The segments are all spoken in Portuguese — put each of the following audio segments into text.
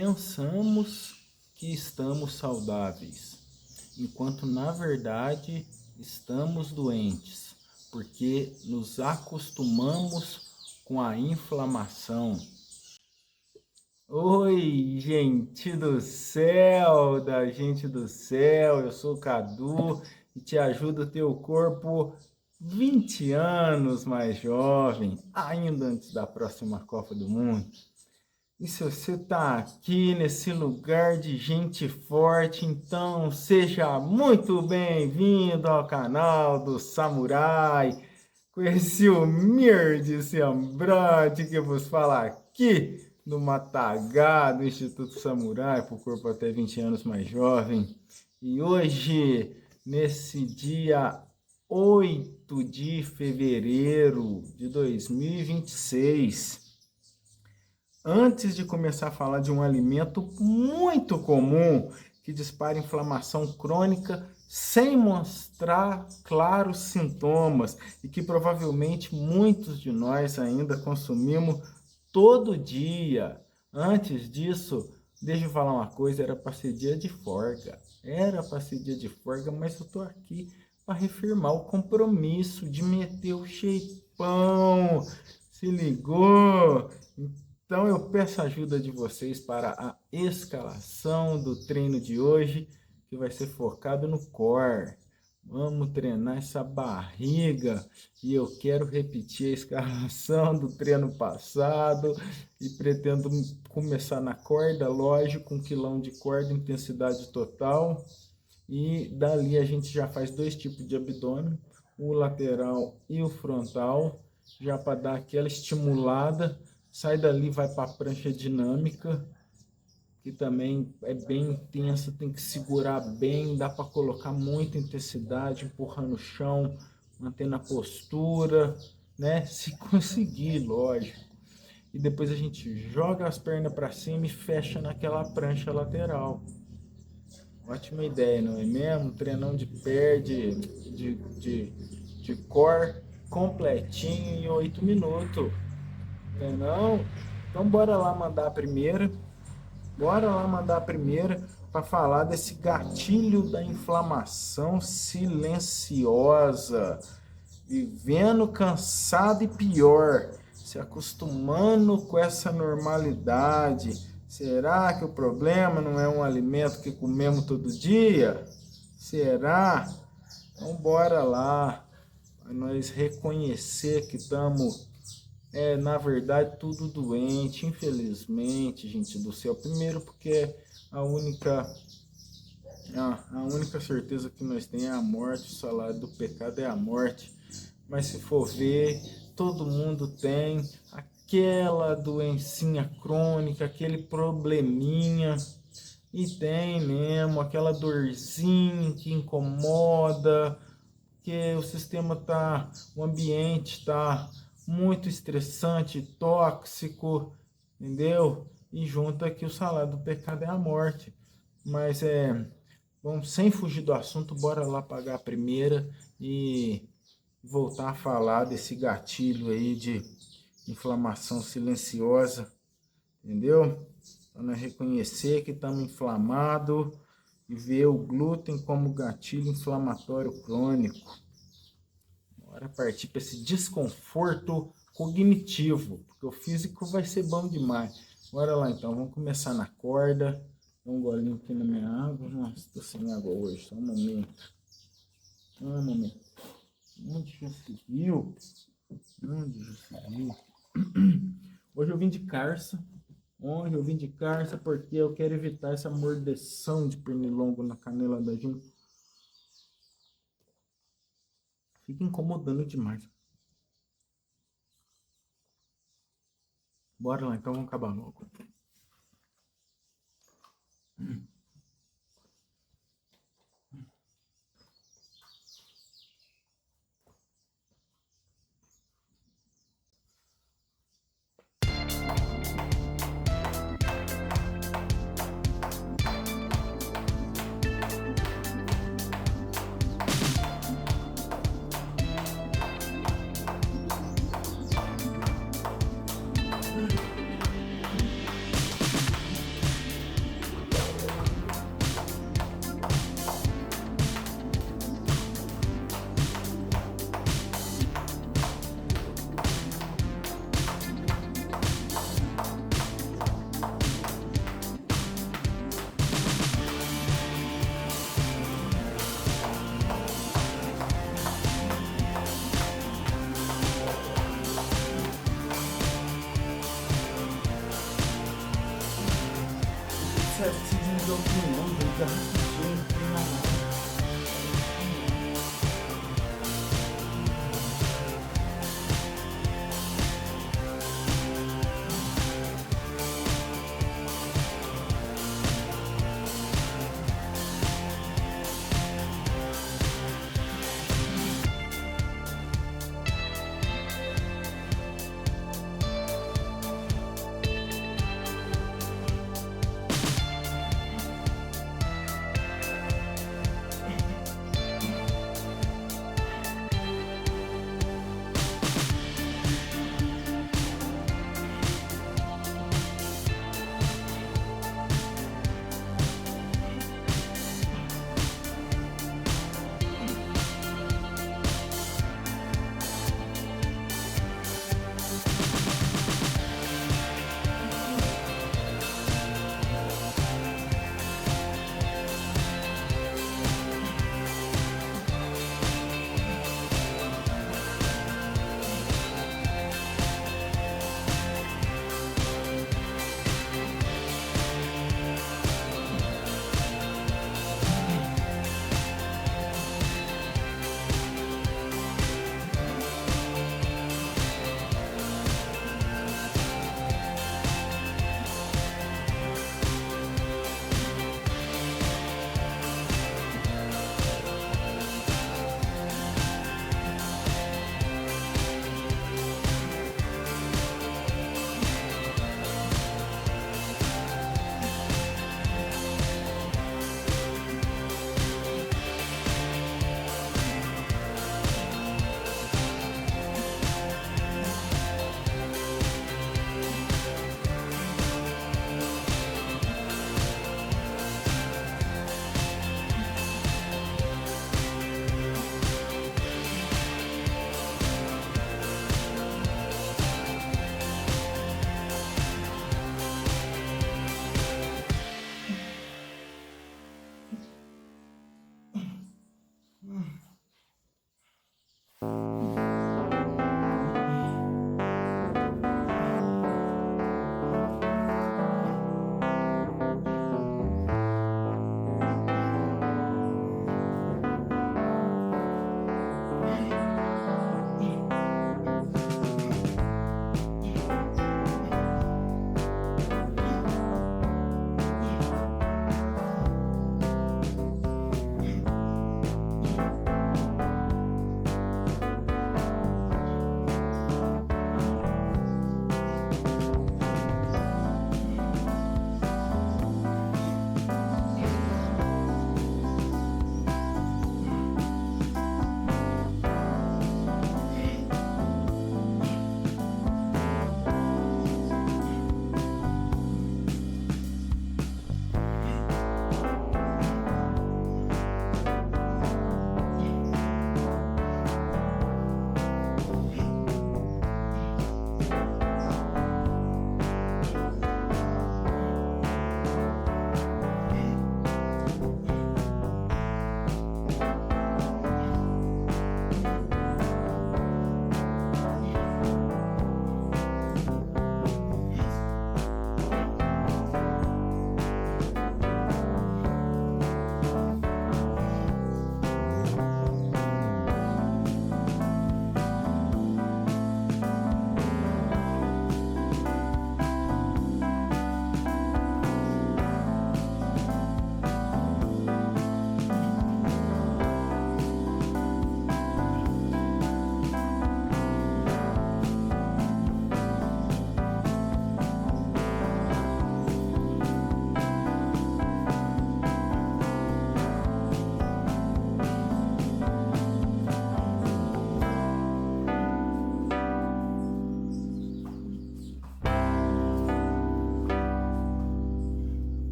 Pensamos que estamos saudáveis, enquanto na verdade estamos doentes, porque nos acostumamos com a inflamação. Oi, gente do céu, da gente do céu, eu sou o Cadu e te ajudo a ter o corpo 20 anos mais jovem, ainda antes da próxima Copa do Mundo. E se você está aqui nesse lugar de gente forte, então seja muito bem-vindo ao canal do Samurai, com esse humilde semblante que vos fala aqui no Matagá, do Instituto Samurai, para o corpo até 20 anos mais jovem. E hoje, nesse dia 8 de fevereiro de 2026, antes de começar a falar de um alimento muito comum que dispara inflamação crônica sem mostrar claros sintomas e que provavelmente muitos de nós ainda consumimos todo dia. Antes disso, deixa eu falar uma coisa, era para ser dia de folga. Mas eu tô aqui para reafirmar o compromisso de meter o shapeão. Se ligou? Então eu peço a ajuda de vocês para a escalação do treino de hoje, que vai ser focado no core. Vamos treinar essa barriga e eu quero repetir a escalação do treino passado e pretendo começar na corda, lógico, 1 quilão de corda, intensidade total. E dali a gente já faz 2 tipos de abdômen, o lateral e o frontal, já para dar aquela estimulada. Sai dali, vai para a prancha dinâmica, que também é bem intensa, tem que segurar bem, dá para colocar muita intensidade, empurrando o chão, mantendo a postura, né? Se conseguir, lógico. E depois a gente joga as pernas para cima e fecha naquela prancha lateral. Ótima ideia, não é mesmo? Treinão de pé, de core completinho em 8 minutos. Não? Então bora lá mandar a primeira. Para falar desse gatilho da inflamação silenciosa. Vivendo cansado e pior. Se acostumando com essa normalidade. Será que o problema não é um alimento que comemos todo dia? Será? Então bora lá. Para nós reconhecer que estamos... na verdade, tudo doente, infelizmente, gente do céu. Primeiro porque a única certeza que nós temos é a morte, o salário do pecado é a morte. Mas se for ver, todo mundo tem aquela doencinha crônica, aquele probleminha, e tem mesmo aquela dorzinha que incomoda, que o ambiente tá muito estressante, tóxico, entendeu? E junta que o salário do pecado é a morte. Mas vamos, sem fugir do assunto, bora lá pagar a primeira e voltar a falar desse gatilho aí de inflamação silenciosa, entendeu? Para reconhecer que estamos inflamados e ver o glúten como gatilho inflamatório crônico. Bora partir para esse desconforto cognitivo, porque o físico vai ser bom demais. Bora lá então, vamos começar na corda. Dá um golinho aqui na minha água. Nossa, tô sem água hoje, só um momento. Onde já se viu? Hoje eu vim de carça. Porque eu quero evitar essa mordeção de pernilongo na canela da gente. Fica incomodando demais. Bora lá, então vamos acabar logo. certinho de opinião, gente. Gente,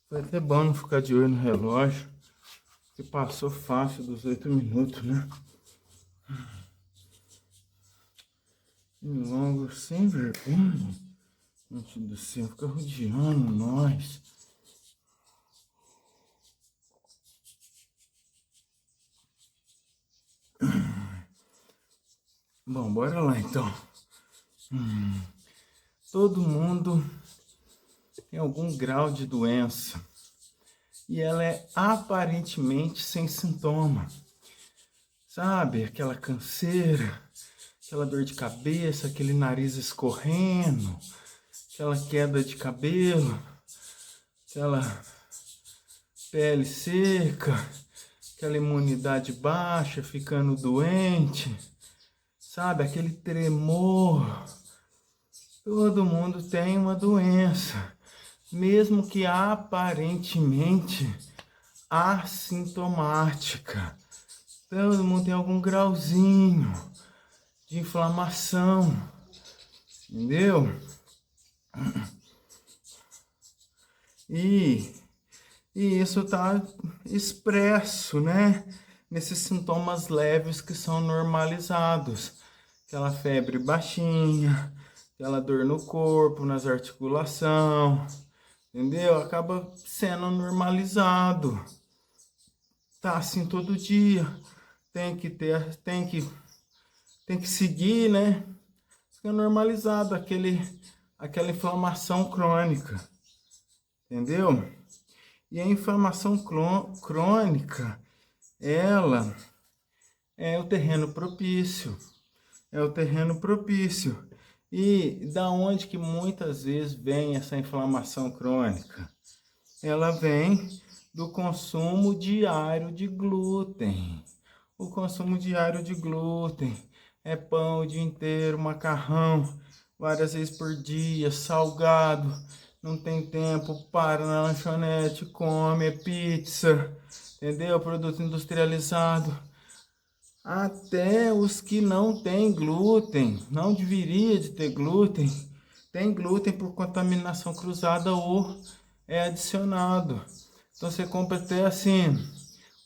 Foi até bom não ficar de olho no relógio, que passou fácil dos 8 minutos, né? E longo sem vergonha. Gente do céu, fica rodeando nós. Bom, bora lá então. Todo mundo tem algum grau de doença e ela é aparentemente sem sintoma. Sabe, aquela canseira, aquela dor de cabeça, aquele nariz escorrendo, aquela queda de cabelo, aquela pele seca, aquela imunidade baixa, ficando doente, sabe, aquele tremor. Todo mundo tem uma doença, mesmo que aparentemente assintomática. Todo mundo tem algum grauzinho de inflamação, entendeu? E isso está expresso, né? Nesses sintomas leves que são normalizados. Aquela febre baixinha, aquela dor no corpo, nas articulações, entendeu? Acaba sendo normalizado. Tá assim todo dia. Tem que seguir, né? Fica normalizado aquela inflamação crônica, entendeu? E a inflamação crônica, ela é o terreno propício. É o terreno propício. E da onde que muitas vezes vem essa inflamação crônica? Ela vem do consumo diário de glúten. O consumo diário de glúten é pão o dia inteiro, macarrão, várias vezes por dia, salgado, não tem tempo, para na lanchonete, come, é pizza, entendeu? Produto industrializado. Até os que não têm glúten, não deveria de ter glúten, tem glúten por contaminação cruzada ou é adicionado. Então você compra até assim,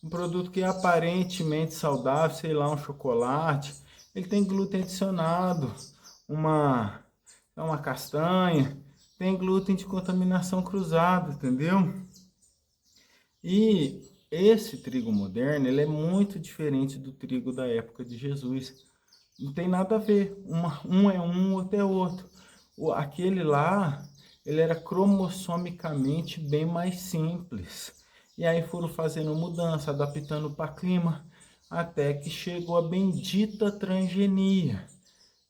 um produto que é aparentemente saudável, sei lá, um chocolate, ele tem glúten adicionado, uma castanha, tem glúten de contaminação cruzada, entendeu? E esse trigo moderno, ele é muito diferente do trigo da época de Jesus. Não tem nada a ver. Um é um, outro é outro. Aquele lá, ele era cromossomicamente bem mais simples. E aí foram fazendo mudança, adaptando para clima, até que chegou a bendita transgenia.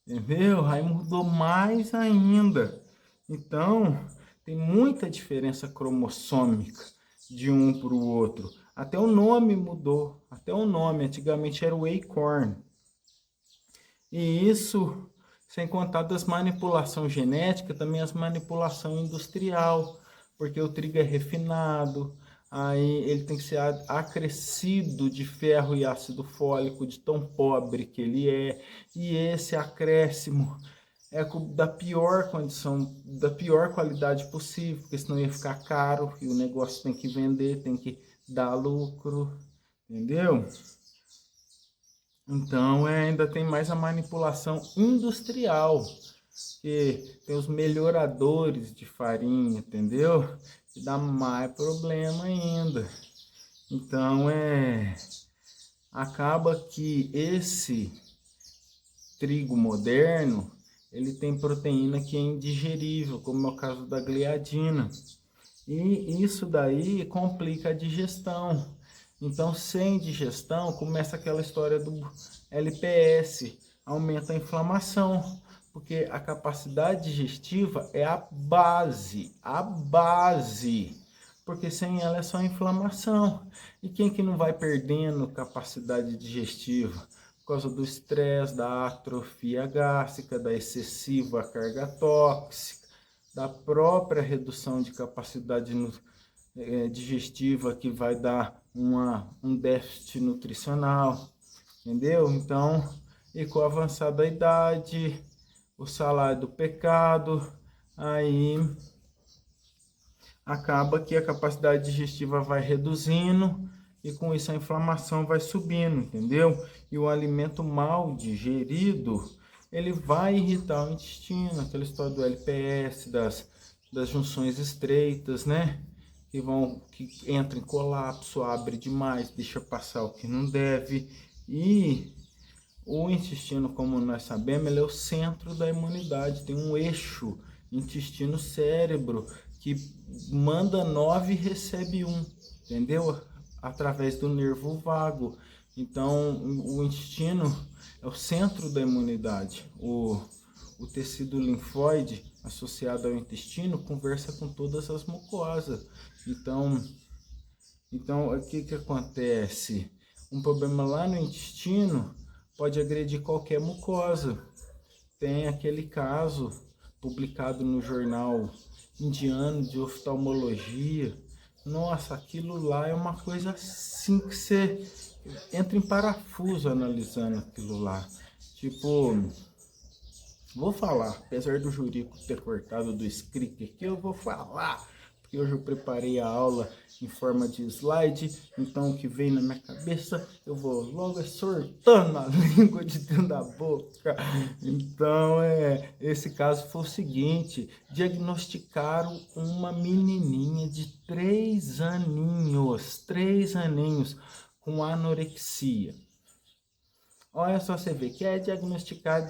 Entendeu? Aí mudou mais ainda. Então, tem muita diferença cromossômica de um para o outro. Até o nome mudou. Até o nome. Antigamente era o Acorn. E isso, sem contar das manipulações genéticas, também as manipulação industrial. Porque o trigo é refinado. Aí ele tem que ser acrescido de ferro e ácido fólico, de tão pobre que ele é. E esse acréscimo é da pior condição, da pior qualidade possível, porque senão ia ficar caro e o negócio tem que vender, tem que dar lucro, entendeu? Então ainda tem mais a manipulação industrial, que tem os melhoradores de farinha, entendeu? Que dá mais problema ainda. Então acaba que esse trigo moderno, ele tem proteína que é indigerível, como é o caso da gliadina. E isso daí complica a digestão. Então, sem digestão, começa aquela história do LPS, aumenta a inflamação, porque a capacidade digestiva é a base, porque sem ela é só inflamação. E quem que não vai perdendo capacidade digestiva? Por causa do estresse, da atrofia gástrica, da excessiva carga tóxica, da própria redução de capacidade digestiva, que vai dar um déficit nutricional, entendeu? Então, e com a avançada idade, o salário do pecado, aí acaba que a capacidade digestiva vai reduzindo e com isso a inflamação vai subindo, entendeu? E o alimento mal digerido, ele vai irritar o intestino, aquela história do LPS, das junções estreitas, né? Que entra em colapso, abre demais, deixa passar o que não deve. E o intestino, como nós sabemos, ele é o centro da imunidade, tem um eixo intestino-cérebro que manda 9 e recebe 1, entendeu? Através do nervo vago. Então, o intestino é o centro da imunidade. O tecido linfóide associado ao intestino conversa com todas as mucosas. Então, o que acontece? Um problema lá no intestino pode agredir qualquer mucosa. Tem aquele caso publicado no jornal indiano de oftalmologia. Nossa, aquilo lá é uma coisa assim que você entra em parafuso analisando aquilo lá. Tipo, vou falar, apesar do Jurico ter cortado do script aqui, eu vou falar, porque hoje eu preparei a aula em forma de slide, então o que vem na minha cabeça, eu vou logo sortando a língua de dentro da boca. Então, esse caso foi o seguinte, diagnosticaram uma menininha de 3 aninhos, com anorexia. Olha só, você vê que é diagnosticar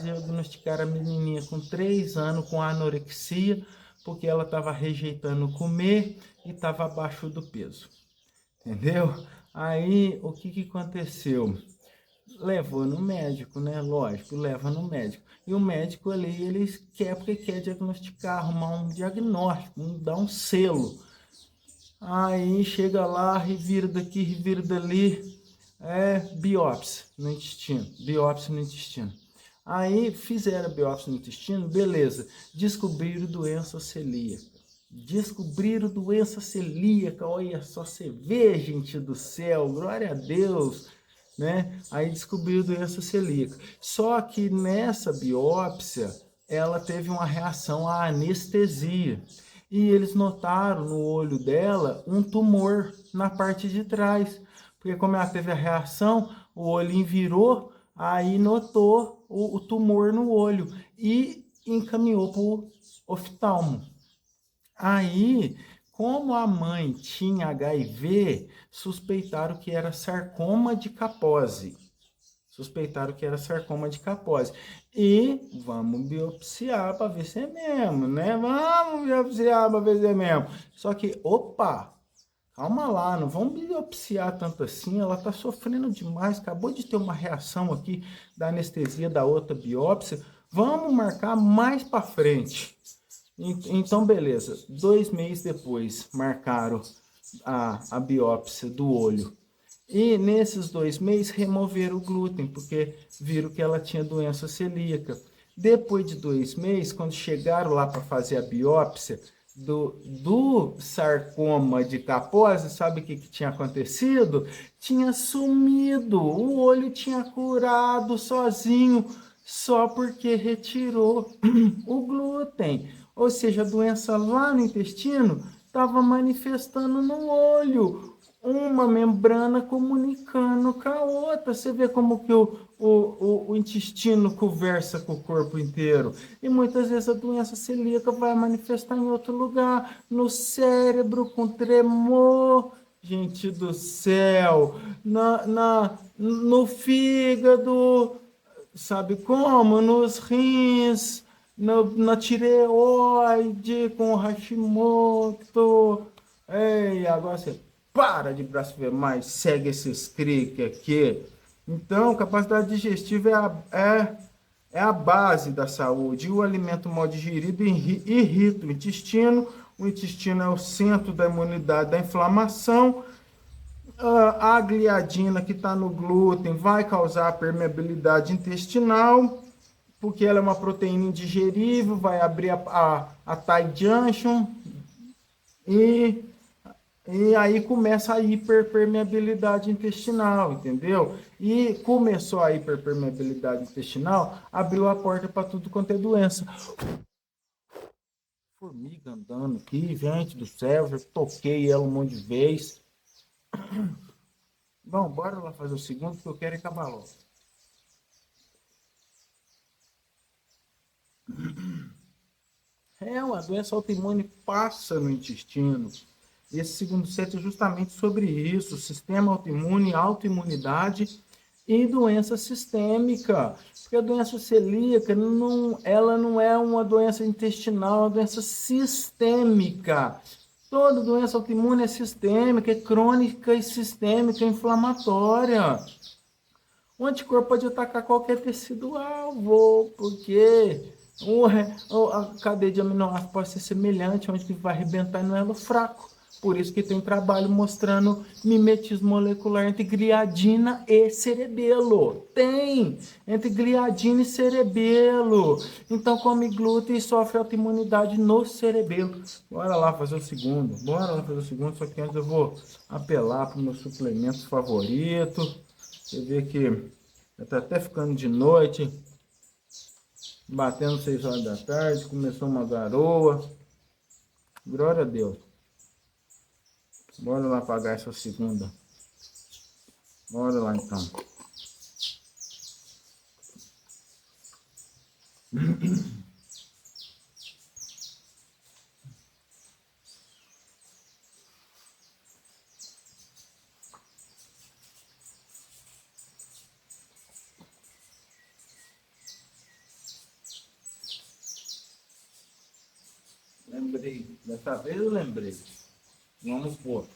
a menininha com 3 anos com anorexia, porque ela estava rejeitando comer e estava abaixo do peso. Entendeu? Aí, o que aconteceu? Levou no médico, né? Lógico, leva no médico. E o médico ali, ele porque quer diagnosticar, arrumar um diagnóstico, dar um selo. Aí chega lá, revira daqui, revira dali, biópsia no intestino. Aí fizeram a biópsia no intestino, beleza, descobriram doença celíaca, olha só, você vê, gente do céu, glória a Deus, né? Aí descobriram doença celíaca. Só que nessa biópsia, ela teve uma reação à anestesia. E eles notaram no olho dela um tumor na parte de trás. Porque como ela teve a reação, o olhinho virou, aí notou o tumor no olho e encaminhou para o oftalmo. Aí, como a mãe tinha HIV, suspeitaram que era sarcoma de Kaposi. E vamos biopsiar para ver se é mesmo, né? Vamos biopsiar para ver se é mesmo. Só que, opa, calma lá, não vamos biopsiar tanto assim, ela está sofrendo demais, acabou de ter uma reação aqui da anestesia da outra biópsia, vamos marcar mais para frente. Então, beleza, 2 meses depois, marcaram a biópsia do olho. E nesses 2 meses, removeram o glúten, porque viram que ela tinha doença celíaca. Depois de 2 meses, quando chegaram lá para fazer a biópsia do sarcoma de Kaposi, sabe o que tinha acontecido? Tinha sumido, o olho tinha curado sozinho, só porque retirou o glúten. Ou seja, a doença lá no intestino estava manifestando no olho, uma membrana comunicando com a outra. Você vê como que o intestino conversa com o corpo inteiro. E muitas vezes a doença celíaca vai manifestar em outro lugar, no cérebro, com tremor. Gente do céu, no fígado, sabe como? Nos rins, na tireoide, com Hashimoto. Ei, agora você para de blasfemar e segue esse script aqui. Então, capacidade digestiva é a base da saúde. E o alimento mal digerido irrita o intestino. O intestino é o centro da imunidade, da inflamação. A gliadina que está no glúten vai causar permeabilidade intestinal, porque ela é uma proteína indigerível, vai abrir a tight junction e aí começa a hiperpermeabilidade intestinal, entendeu? E começou a hiperpermeabilidade intestinal, abriu a porta para tudo quanto é doença. Formiga andando aqui, gente do céu, já toquei ela um monte de vez. Bom, bora lá fazer o segundo, que eu quero acabar logo. A doença autoimune passa no intestino. Esse segundo set é justamente sobre isso: sistema autoimune, autoimunidade e doença sistêmica. Porque a doença celíaca ela não é uma doença intestinal, é uma doença sistêmica. Toda doença autoimune é sistêmica, é crônica e sistêmica, é inflamatória. O anticorpo pode atacar qualquer tecido-alvo, porque a cadeia de aminoácidos pode ser semelhante, onde que vai arrebentar no elo fraco. Por isso que tem trabalho mostrando mimetismo molecular entre gliadina e cerebelo. Tem! Entre gliadina e cerebelo. Então come glúten e sofre autoimunidade no cerebelo. Bora lá fazer o segundo. Só que antes eu vou apelar para o meu suplemento favorito. Você vê que já está até ficando de noite, batendo 6 horas da tarde, começou uma garoa. Glória a Deus. Bora lá pagar essa segunda. Bora lá então. Lembrei, dessa vez eu lembrei. Vamos pôr.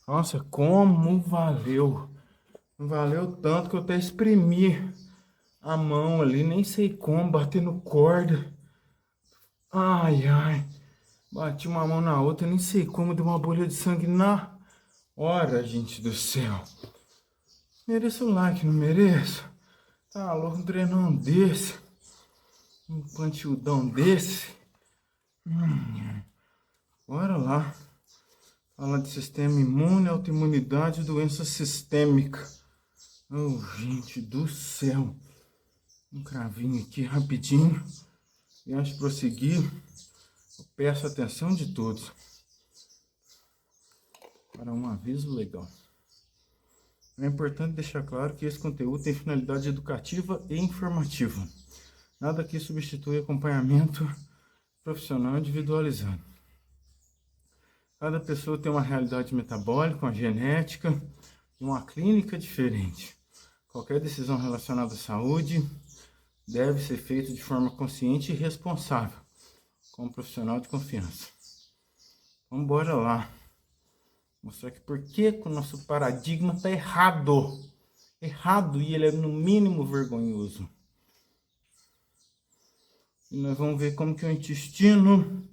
Nossa, como valeu. Valeu tanto que eu até espremi a mão ali, nem sei como, batendo corda. Ai, ai. Bati uma mão na outra, nem sei como, deu uma bolha de sangue na hora, gente do céu. Mereço um like, não mereço? Tá louco, um treinão desse. Um pantiudão desse. Bora lá. Fala de sistema imune, autoimunidade e doença sistêmica. Oh, gente do céu. Um cravinho aqui rapidinho. E antes de prosseguir, eu peço a atenção de todos para um aviso legal. É importante deixar claro que esse conteúdo tem finalidade educativa e informativa. Nada que substitui acompanhamento profissional individualizado. Cada pessoa tem uma realidade metabólica, uma genética e uma clínica diferente. Qualquer decisão relacionada à saúde deve ser feita de forma consciente e responsável, com um profissional de confiança. Vamos embora lá. Mostrar aqui por que o nosso paradigma está errado. Errado, e ele é no mínimo vergonhoso. E nós vamos ver como que o intestino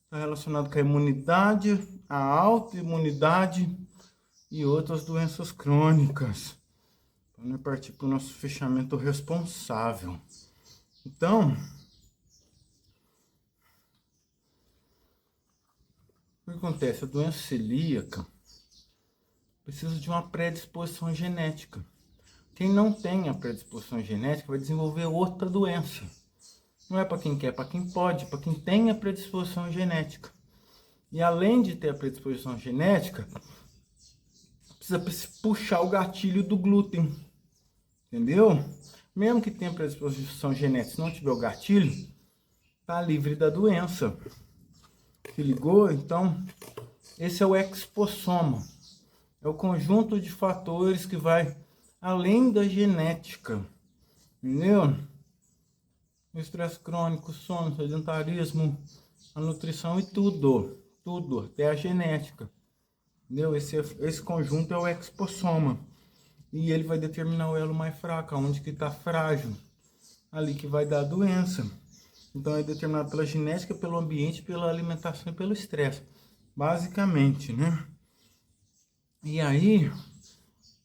está relacionado com a imunidade, a autoimunidade e outras doenças crônicas. Vamos partir para o nosso fechamento responsável. Então, o que acontece? A doença celíaca precisa de uma predisposição genética. Quem não tem a predisposição genética vai desenvolver outra doença. Não é para quem quer, é para quem pode, para quem tem a predisposição genética. E além de ter a predisposição genética, precisa puxar o gatilho do glúten. Entendeu? Mesmo que tenha predisposição genética, se não tiver o gatilho, tá livre da doença. Se ligou? Então, esse é o expossoma. É o conjunto de fatores que vai além da genética. Entendeu? O estresse crônico, sono, sedentarismo, a nutrição e tudo. Tudo, até a genética. Entendeu? Esse conjunto é o expossoma. E ele vai determinar o elo mais fraco, onde que está frágil. Ali que vai dar a doença. Então é determinado pela genética, pelo ambiente, pela alimentação e pelo estresse. Basicamente, né? E aí,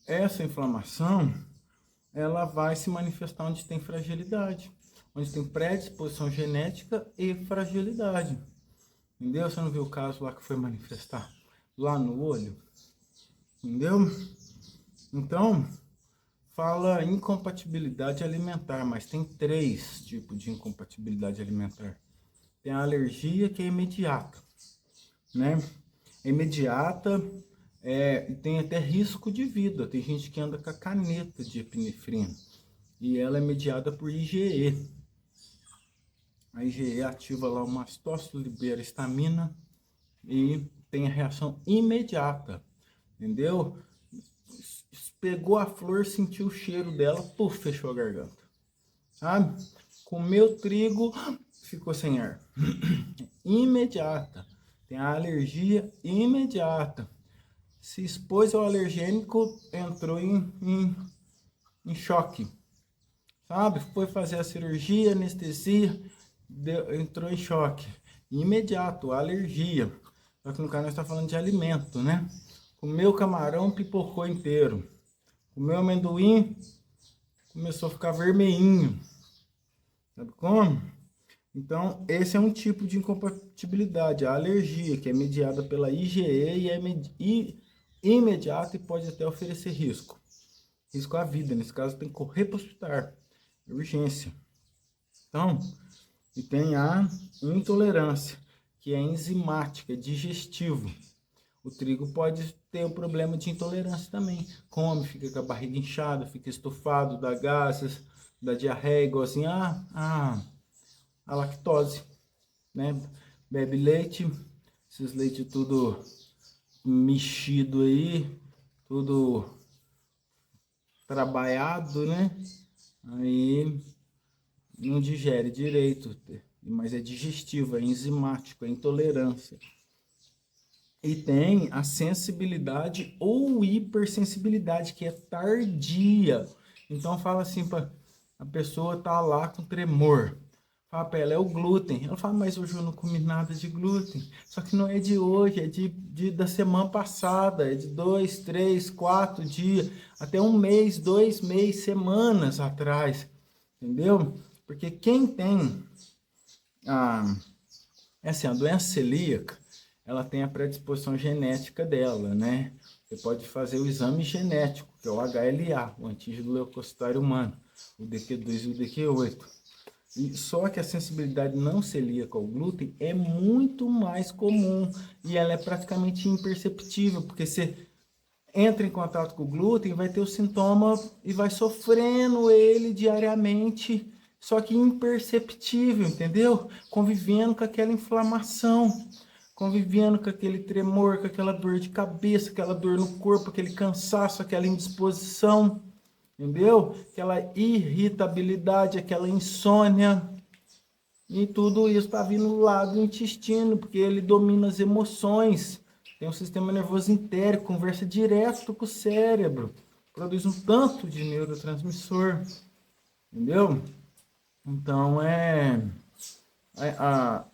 essa inflamação, ela vai se manifestar onde tem fragilidade. Onde tem predisposição genética e fragilidade. Entendeu? Você não viu o caso lá que foi manifestar? Lá no olho? Entendeu? Então, fala incompatibilidade alimentar, mas tem 3 tipos de incompatibilidade alimentar. Tem a alergia, que é imediata, né? É imediata, e tem até risco de vida. Tem gente que anda com a caneta de epinefrina e ela é mediada por IgE. A IgE ativa lá o mastócito, libera histamina e tem a reação imediata, entendeu? Pegou a flor, sentiu o cheiro dela, puf, fechou a garganta, sabe? Comeu trigo, ficou sem ar. Imediata. Tem a alergia imediata. Se expôs ao alergênico, entrou em choque, sabe? Foi fazer a cirurgia, anestesia, entrou em choque. Imediato, alergia. Só que no caso nós estamos falando de alimento, né? Comeu camarão, pipocou inteiro. Comeu amendoim, começou a ficar vermelhinho. Sabe como? Então, esse é um tipo de incompatibilidade, a alergia, que é mediada pela IgE e é imediata e pode até oferecer risco. Risco à vida, nesse caso tem que correr para o hospital, urgência. Então, e tem a intolerância, que é enzimática, digestivo. O trigo pode ter um problema de intolerância também. Come, fica com a barriga inchada, fica estufado, dá gases, dá diarreia, igualzinho a lactose, né? Bebe leite, esses leite tudo mexido aí, tudo trabalhado, né? Aí não digere direito, mas é digestivo, é enzimático, é intolerância. E tem a sensibilidade ou hipersensibilidade, que é tardia. Então fala assim, a pessoa tá lá com tremor. Fala para ela, é o glúten. Ela fala, mas hoje eu não comi nada de glúten. Só que não é de hoje, é da semana passada, é de 2, 3, 4 dias, até um mês, 2 meses, semanas atrás. Entendeu? Porque quem tem a, é assim, a doença celíaca, ela tem a predisposição genética dela, né? Você pode fazer o exame genético, que é o HLA, o antígeno leucocitário humano, o DQ2 e o DQ8. E só que a sensibilidade não celíaca ao glúten é muito mais comum e ela é praticamente imperceptível, porque você entra em contato com o glúten, vai ter o sintoma e vai sofrendo ele diariamente, só que imperceptível, entendeu? Convivendo com aquela inflamação, convivendo com aquele tremor, com aquela dor de cabeça, aquela dor no corpo, aquele cansaço, aquela indisposição, entendeu? Aquela irritabilidade, aquela insônia. E tudo isso está vindo lá do intestino, porque ele domina as emoções. Tem um sistema nervoso entérico, conversa direto com o cérebro. Produz um tanto de neurotransmissor. Entendeu? Então, a,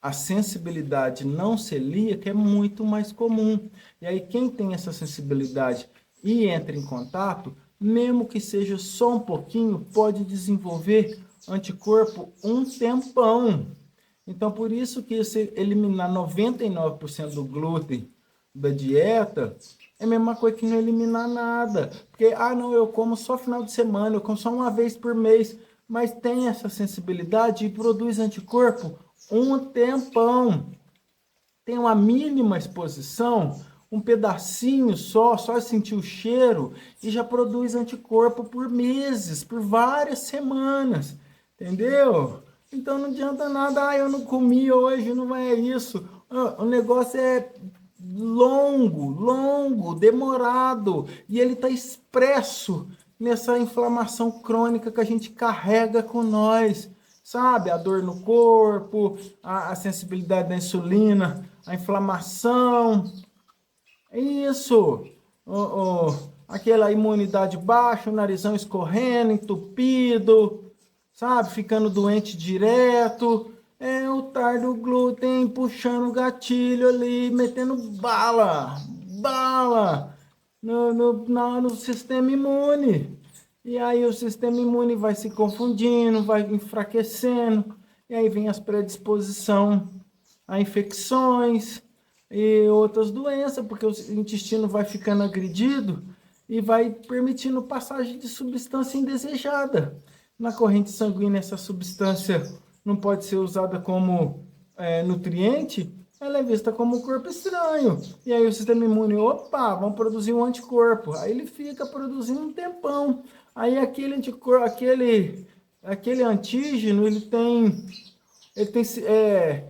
a sensibilidade não celíaca é muito mais comum. E aí, quem tem essa sensibilidade e entra em contato, mesmo que seja só um pouquinho, pode desenvolver anticorpo um tempão. Então, por isso que você eliminar 99% do glúten da dieta é a mesma coisa que não eliminar nada. Porque, não, eu como só final de semana, eu como só uma vez por mês, mas tem essa sensibilidade e produz anticorpo um tempão. Tem uma mínima exposição, um pedacinho só sentir o cheiro e já produz anticorpo por meses, por várias semanas, entendeu? Então não adianta nada, eu não comi hoje, não é isso. O negócio é longo, demorado, e ele está expresso nessa inflamação crônica que a gente carrega com nós, sabe? A dor no corpo, a sensibilidade da insulina, a inflamação, isso, aquela imunidade baixa, o narizão escorrendo, entupido, sabe? Ficando doente direto. É o tardo glúten puxando o gatilho ali, metendo bala no sistema imune. E aí o sistema imune vai se confundindo, vai enfraquecendo, e aí vem as predisposições a infecções e outras doenças, porque o intestino vai ficando agredido e vai permitindo passagem de substância indesejada. Na corrente sanguínea, essa substância não pode ser usada como nutriente, ela é vista como um corpo estranho. E aí o sistema imune, vamos produzir um anticorpo. Aí ele fica produzindo um tempão. Aí aquele anticorpo, aquele antígeno, ele tem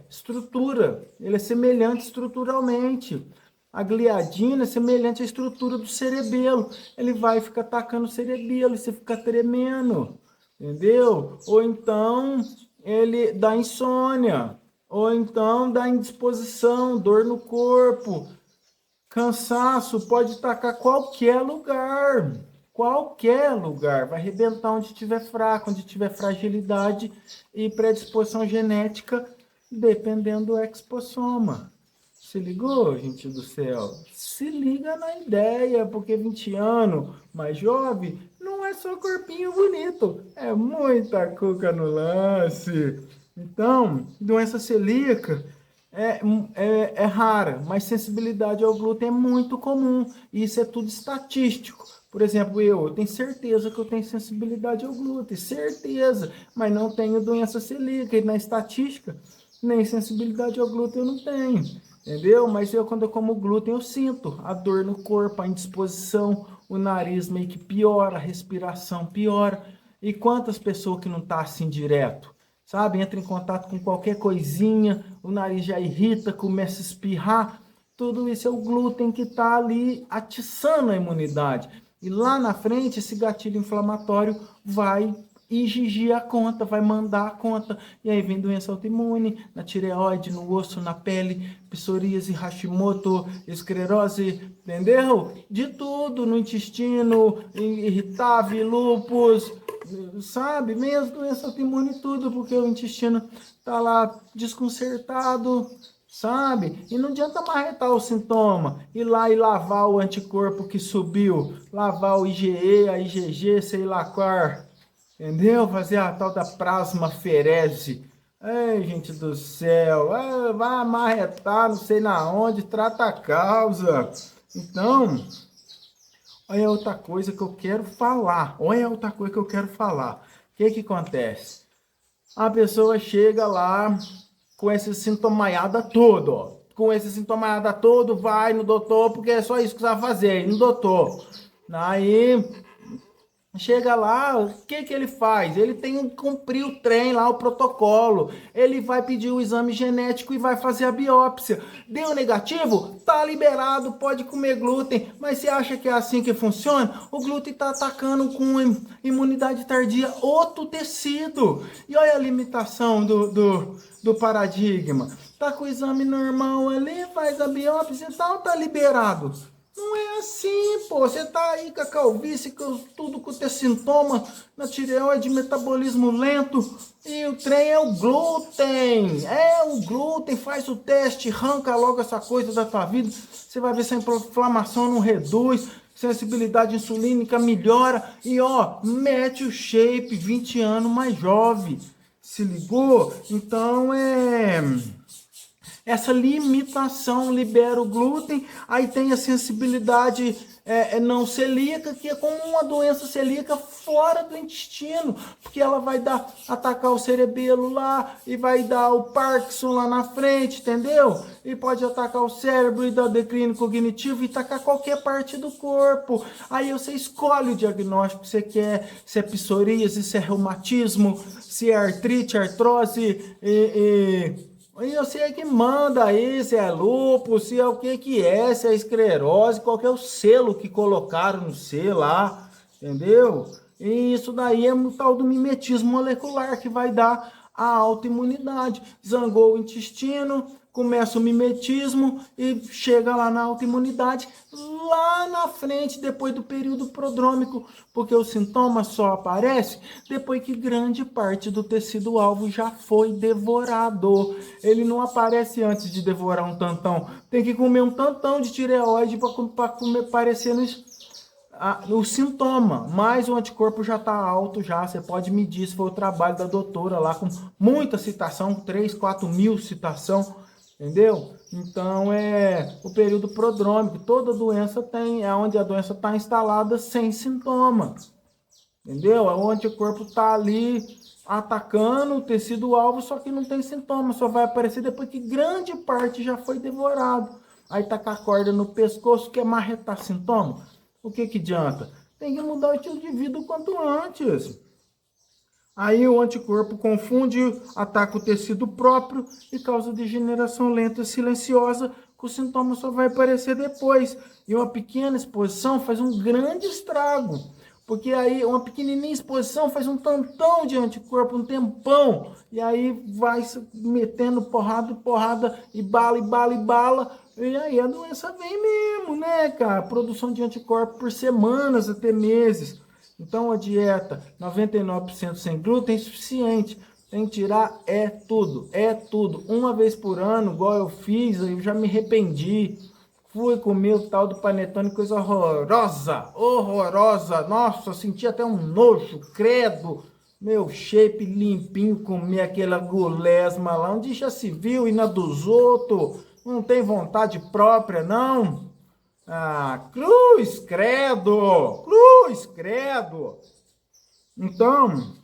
estrutura, ele é semelhante estruturalmente. A gliadina é semelhante à estrutura do cerebelo. Ele vai ficar atacando o cerebelo e você fica tremendo, entendeu? Ou então ele dá insônia, ou então dá indisposição, dor no corpo, cansaço, pode atacar qualquer lugar. Qualquer lugar, vai arrebentar onde tiver fraco, onde tiver fragilidade e predisposição genética, dependendo do expossoma. Se ligou, gente do céu? Se liga na ideia, porque 20 anos, mais jovem, não é só corpinho bonito, é muita cuca no lance. Então, doença celíaca é rara, mas sensibilidade ao glúten é muito comum. E isso é tudo estatístico. Por exemplo, eu tenho certeza que eu tenho sensibilidade ao glúten, certeza, mas não tenho doença celíaca. E na estatística, nem sensibilidade ao glúten eu não tenho, entendeu? Mas quando eu como glúten, eu sinto a dor no corpo, a indisposição, o nariz meio que piora, a respiração piora. E quantas pessoas que não tá assim direto? Sabe, entra em contato com qualquer coisinha, o nariz já irrita, começa a espirrar. Tudo isso é o glúten que está ali atiçando a imunidade. E lá na frente, esse gatilho inflamatório vai exigir a conta, vai mandar a conta, e aí vem doença autoimune, na tireoide, no osso, na pele, psoríase, Hashimoto, esclerose, entendeu? De tudo, no intestino, irritável, lúpus, sabe? Mesmo doença autoimune, tudo, porque o intestino tá lá desconcertado, sabe? E não adianta marretar o sintoma, ir lá e lavar o anticorpo que subiu, lavar o IgE, a IgG, sei lá qual, entendeu? Fazer a tal da plasmaferese. Ai, gente do céu, vai amarretar, não sei na onde, trata a causa. Então, olha outra coisa que eu quero falar. Olha outra coisa que eu quero falar. O que que acontece? A pessoa chega lá com esse sintomaiada todo, ó. Com esse sintomaiada todo, vai no doutor, porque é só isso que você vai fazer, ir no doutor. Aí chega lá, o que que ele faz? Ele tem que cumprir o trem lá, o protocolo. Ele vai pedir o exame genético e vai fazer a biópsia. Deu negativo? Tá liberado, pode comer glúten. Mas você acha que é assim que funciona? O glúten tá atacando com imunidade tardia outro tecido. E olha a limitação do paradigma. Tá com o exame normal ali, faz a biópsia e tal, tá liberado. Não é assim, pô. Você tá aí com a calvície, com tudo com ter sintoma na tireoide, metabolismo lento. E o trem é o glúten. É o glúten. Faz o teste, arranca logo essa coisa da tua vida. Você vai ver se a inflamação não reduz, sensibilidade insulínica melhora. E ó, mete o shape, 20 anos mais jovem. Se ligou? Então essa limitação libera o glúten, aí tem a sensibilidade não celíaca, que é como uma doença celíaca fora do intestino, porque ela vai atacar o cerebelo lá, e vai dar o Parkinson lá na frente, entendeu? E pode atacar o cérebro e dar declínio cognitivo e atacar qualquer parte do corpo. Aí você escolhe o diagnóstico que você quer, se é psoríase, se é reumatismo, se é artrite, artrose e eu sei que manda aí, se é lúpus, se é o que é, se é esclerose, qual que é o selo que colocaram no selo lá, entendeu? E isso daí é o tal do mimetismo molecular que vai dar a autoimunidade. Zangou o intestino, começa o mimetismo e chega lá na autoimunidade lá na frente, depois do período prodrômico, porque o sintoma só aparece depois que grande parte do tecido-alvo já foi devorado. Ele não aparece antes de devorar um tantão. Tem que comer um tantão de tireoide para comer parecendo o sintoma, mas o anticorpo já está alto já, você pode medir, se foi o trabalho da doutora lá, com muita citação, 3, 4 mil citação, entendeu? Então é o período prodrômico, toda doença tem, é onde a doença está instalada sem sintoma, entendeu? O anticorpo está ali atacando o tecido-alvo, só que não tem sintoma, só vai aparecer depois que grande parte já foi devorado. Aí tá com a corda no pescoço, quer marretar sintoma? O que que adianta? Tem que mudar o estilo de vida o quanto antes. Aí o anticorpo confunde, ataca o tecido próprio e causa degeneração lenta e silenciosa, que o sintoma só vai aparecer depois. E uma pequena exposição faz um grande estrago. Porque aí uma pequenininha exposição faz um tantão de anticorpo, um tempão. E aí vai metendo porrada, porrada, e bala, e bala, e bala. E aí a doença vem mesmo, né, cara? Produção de anticorpos por semanas até meses. Então a dieta 99% sem glúten é insuficiente. Tem que tirar tudo, Uma vez por ano, igual eu fiz, eu já me arrependi. Fui comer o tal do panetone, coisa horrorosa, horrorosa. Nossa, senti até um nojo, credo. Meu shape limpinho, comer aquela gulesma lá, onde já se viu e na dos outros. Não tem vontade própria, não? Ah, cruz, credo! Cruz, credo! Então,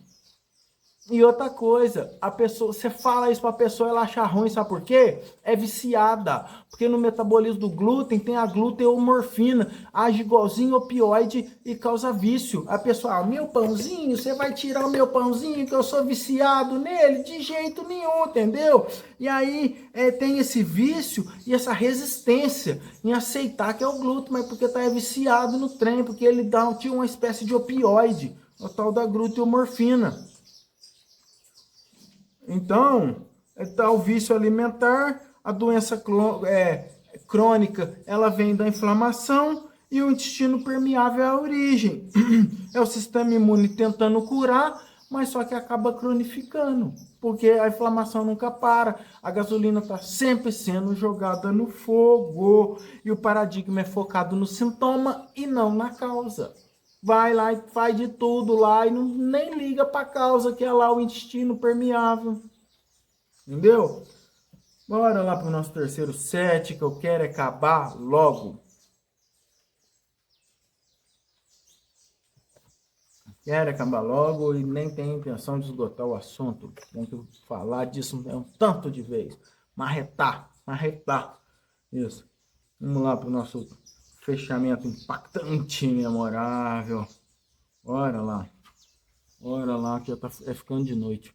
e outra coisa, a pessoa, você fala isso para a pessoa, ela acha ruim, sabe por quê? É viciada, porque no metabolismo do glúten tem a gluteomorfina, age igualzinho opioide e causa vício. A pessoa, meu pãozinho, você vai tirar o meu pãozinho que eu sou viciado nele? De jeito nenhum, entendeu? E aí tem esse vício e essa resistência em aceitar que é o glúten, mas porque tá viciado no trem, porque ele tinha uma espécie de opioide. o tal da gluteomorfina. Então, tá o vício alimentar, a doença crônica, ela vem da inflamação e o intestino permeável é a origem. É o sistema imune tentando curar, mas só que acaba cronificando, porque a inflamação nunca para, a gasolina está sempre sendo jogada no fogo e o paradigma é focado no sintoma e não na causa. Vai lá e faz de tudo lá e não, nem liga para a causa, que é lá o intestino permeável. Entendeu? Bora lá para o nosso terceiro set, que eu quero acabar logo. Quero acabar logo e nem tenho intenção de esgotar o assunto. Tem que falar disso um tanto de vez. Marretar. Isso. Vamos lá para o nosso fechamento impactante e memorável. Bora lá. Bora lá, que já tá ficando de noite.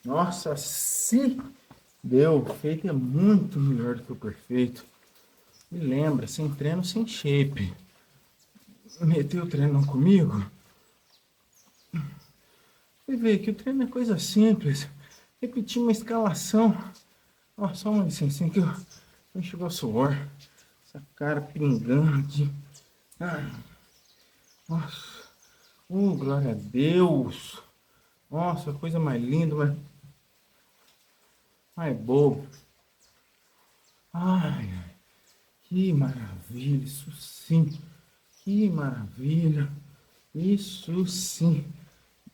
Nossa, se deu, feito é muito melhor do que o perfeito. E lembra, sem treino, sem shape. Meteu o treino comigo? Você vê que o treino é coisa simples. Repetir uma escalação. Ó, só uma licencinha que eu enxugou suor. Essa cara pingando aqui. Ai, nossa. Glória a Deus. Nossa, coisa mais linda, mais bobo. Ai, que maravilha, isso sim. Que maravilha. Isso sim.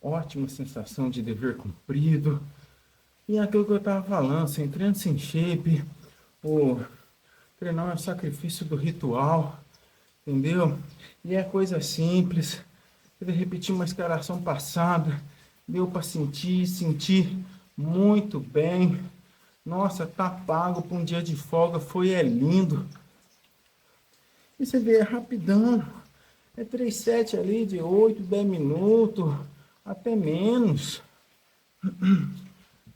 Ótima sensação de dever cumprido. E é aquilo que eu estava falando, sem treino, sem shape. O treinar é um sacrifício do ritual. Entendeu? E é coisa simples. Você repetir uma escalação passada. Deu para sentir muito bem. Nossa, tá pago para um dia de folga. É lindo. E você vê, é rapidão. É 3 sets ali de 8, 10 minutos. Até menos.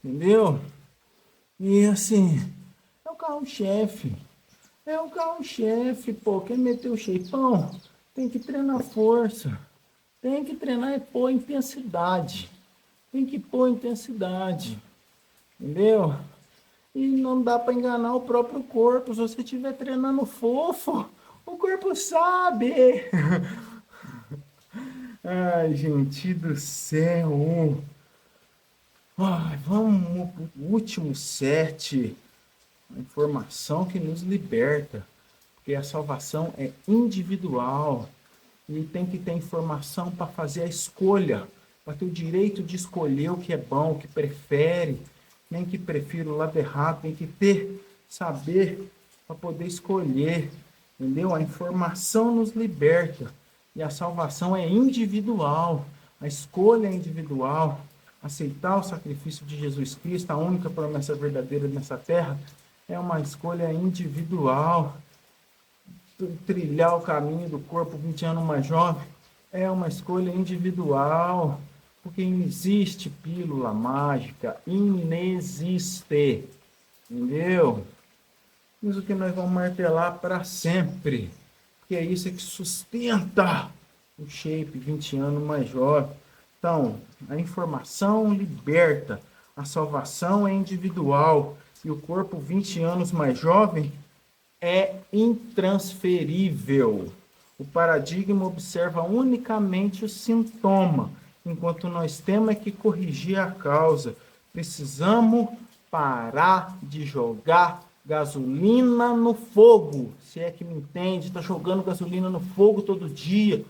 Entendeu? E assim, é o carro-chefe. É o carro-chefe, pô. Quer meter o shapeão? Tem que treinar força. Tem que treinar e pôr intensidade. Tem que pôr intensidade. Entendeu? E não dá para enganar o próprio corpo. Se você estiver treinando fofo, o corpo sabe. Ai, gente do céu. Ai, vamos para o último set. A informação que nos liberta. Porque a salvação é individual. E tem que ter informação para fazer a escolha. Para ter o direito de escolher o que é bom, o que prefere. Nem que prefira o lado errado. Tem que ter saber para poder escolher. Entendeu? A informação nos liberta. E a salvação é individual. A escolha é individual. Aceitar o sacrifício de Jesus Cristo, a única promessa verdadeira nessa terra, é uma escolha individual. Trilhar o caminho do corpo 20 anos mais jovem é uma escolha individual. Porque não existe pílula mágica. Inexiste. Entendeu? Isso que nós vamos martelar para sempre. Porque é isso que sustenta o shape 20 anos mais jovem. Então, a informação liberta, a salvação é individual e o corpo 20 anos mais jovem é intransferível. O paradigma observa unicamente o sintoma, enquanto nós temos que corrigir a causa. Precisamos parar de jogar gasolina no fogo. Se é que me entende, está jogando gasolina no fogo todo dia,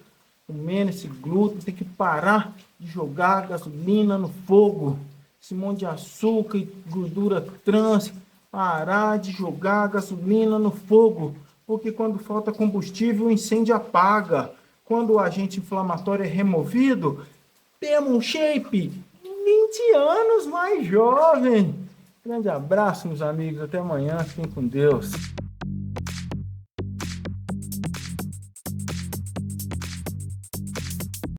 comendo esse glúten, tem que parar de jogar gasolina no fogo. Esse monte de açúcar e gordura trans, parar de jogar gasolina no fogo. Porque quando falta combustível, o incêndio apaga. Quando o agente inflamatório é removido, temos um shape 20 anos mais jovem. Grande abraço, meus amigos. Até amanhã. Fiquem com Deus.